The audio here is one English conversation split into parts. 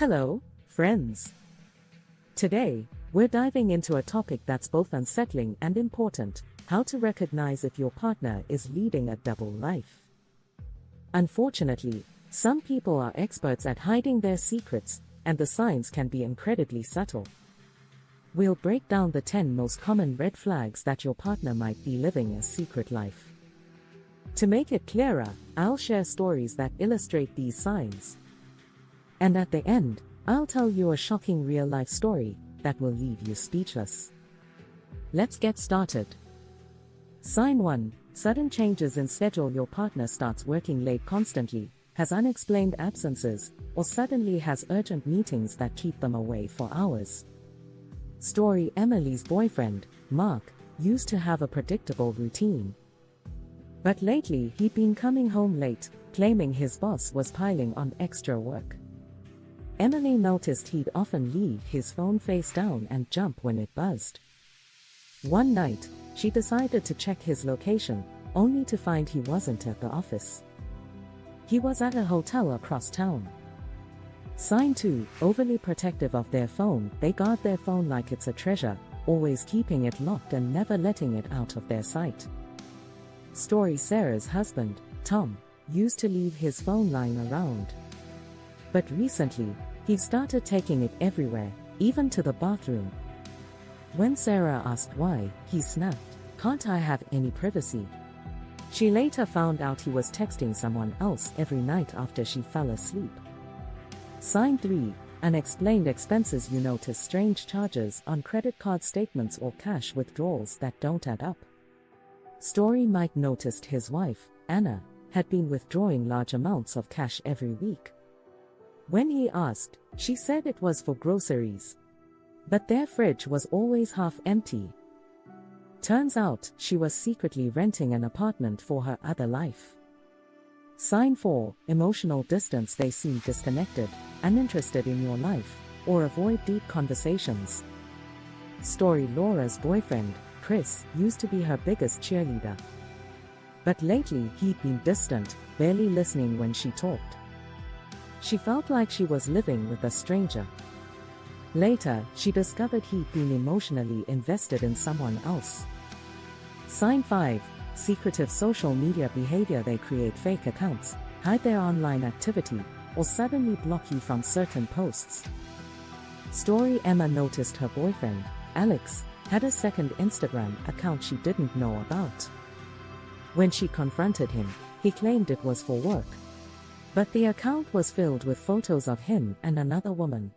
Hello, friends. Today, we're diving into a topic that's both unsettling and important: how to recognize if your partner is leading a double life. Unfortunately, some people are experts at hiding their secrets, and the signs can be incredibly subtle. We'll break down the 10 most common red flags that your partner might be living a secret life. To make it clearer, I'll share stories that illustrate these signs. And at the end, I'll tell you a shocking real-life story that will leave you speechless. Let's get started. Sign 1. Sudden changes in schedule. Your partner starts working late constantly, has unexplained absences, or suddenly has urgent meetings that keep them away for hours. Story: Emily's boyfriend, Mark, used to have a predictable routine. But lately he'd been coming home late, claiming his boss was piling on extra work. Emily noticed he'd often leave his phone face down and jump when it buzzed. One night, she decided to check his location, only to find he wasn't at the office. He was at a hotel across town. Sign 2. Overly protective of their phone. They guard their phone like it's a treasure, always keeping it locked and never letting it out of their sight. Story: Sarah's husband, Tom, used to leave his phone lying around. But recently, he started taking it everywhere, even to the bathroom. When Sarah asked why, he snapped, "Can't I have any privacy?" She later found out he was texting someone else every night after she fell asleep. Sign 3. Unexplained expenses. You notice strange charges on credit card statements or cash withdrawals that don't add up. Story: Mike noticed his wife, Anna, had been withdrawing large amounts of cash every week. When he asked, she said it was for groceries. But their fridge was always half empty. Turns out, she was secretly renting an apartment for her other life. Sign 4. Emotional distance. They seem disconnected, uninterested in your life, or avoid deep conversations. Story: Laura's boyfriend, Chris, used to be her biggest cheerleader. But lately he'd been distant, barely listening when she talked. She felt like she was living with a stranger. Later, she discovered he'd been emotionally invested in someone else. Sign 5. Secretive social media behavior. They create fake accounts, hide their online activity, or suddenly block you from certain posts. Story: Emma noticed her boyfriend, Alex, had a second Instagram account she didn't know about. When she confronted him, he claimed it was for work. But the account was filled with photos of him and another woman.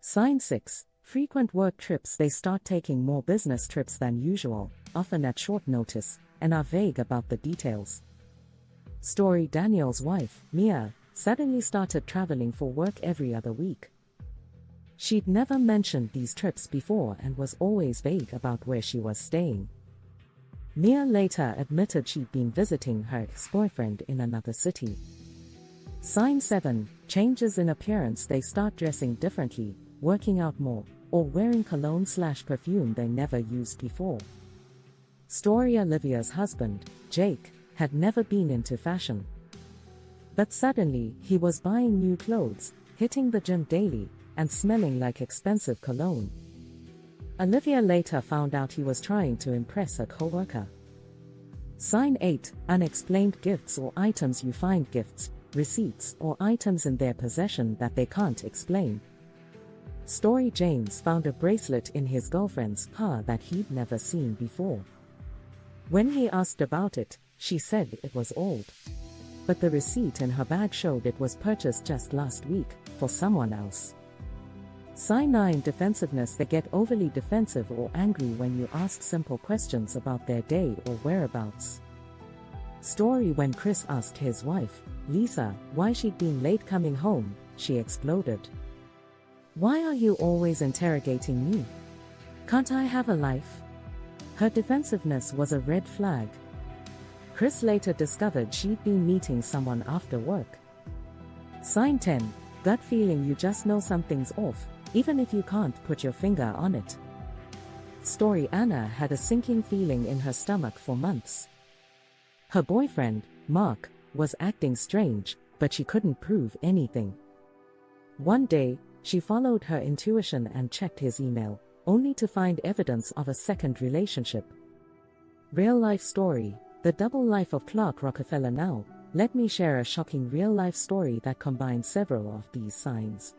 Sign 6. Frequent work trips. They start taking more business trips than usual, often at short notice, and are vague about the details. Story: Daniel's wife, Mia, suddenly started traveling for work every other week. She'd never mentioned these trips before and was always vague about where she was staying. Mia later admitted she'd been visiting her ex-boyfriend in another city. Sign 7. Changes in appearance. They start dressing differently, working out more, or wearing cologne/perfume they never used before. Story: Olivia's husband, Jake, had never been into fashion. But suddenly, he was buying new clothes, hitting the gym daily, and smelling like expensive cologne. Olivia later found out he was trying to impress a coworker. Sign 8. Unexplained gifts or items. You find gifts, receipts, or items in their possession that they can't explain. Story: James found a bracelet in his girlfriend's car that he'd never seen before. When he asked about it, she said it was old. But the receipt in her bag showed it was purchased just last week, for someone else. Sign 9. Defensiveness. They get overly defensive or angry when you ask simple questions about their day or whereabouts. Story: When Chris asked his wife, Lisa, why she'd been late coming home, she exploded. "Why are you always interrogating me? Can't I have a life?" Her defensiveness was a red flag. Chris later discovered she'd been meeting someone after work. Sign 10. Gut feeling. You just know something's off, even if you can't put your finger on it. Story: Anna had a sinking feeling in her stomach for months. Her boyfriend, Mark, was acting strange, but she couldn't prove anything. One day, she followed her intuition and checked his email, only to find evidence of a second relationship. Real-life story: The double life of Clark Rockefeller. Now, let me share a shocking real-life story that combines several of these signs.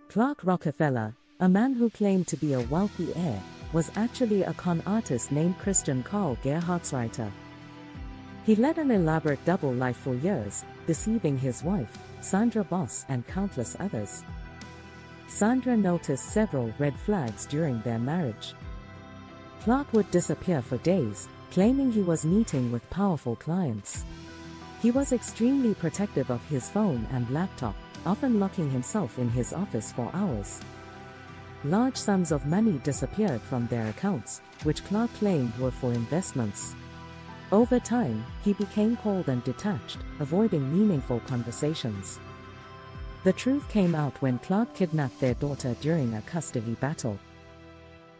Clark Rockefeller, a man who claimed to be a wealthy heir, was actually a con artist named Christian Karl Gerhardsreiter. He led an elaborate double life for years, deceiving his wife, Sandra Boss, and countless others. Sandra noticed several red flags during their marriage. Clark would disappear for days, claiming he was meeting with powerful clients. He was extremely protective of his phone and laptop, often locking himself in his office for hours. Large sums of money disappeared from their accounts, which Clark claimed were for investments. Over time, he became cold and detached, avoiding meaningful conversations. The truth came out when Clark kidnapped their daughter during a custody battle.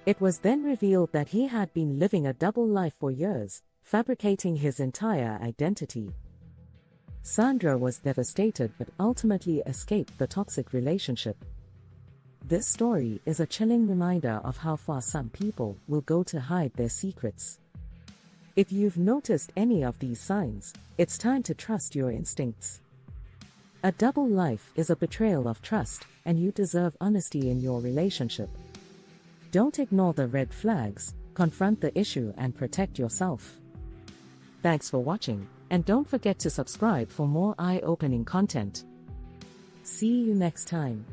It was then revealed that he had been living a double life for years, fabricating his entire identity. Sandra was devastated but ultimately escaped the toxic relationship. This story is a chilling reminder of how far some people will go to hide their secrets. If you've noticed any of these signs, it's time to trust your instincts. A double life is a betrayal of trust, and you deserve honesty in your relationship. Don't ignore the red flags, confront the issue and protect yourself. Thanks for watching, and don't forget to subscribe for more eye-opening content. See you next time.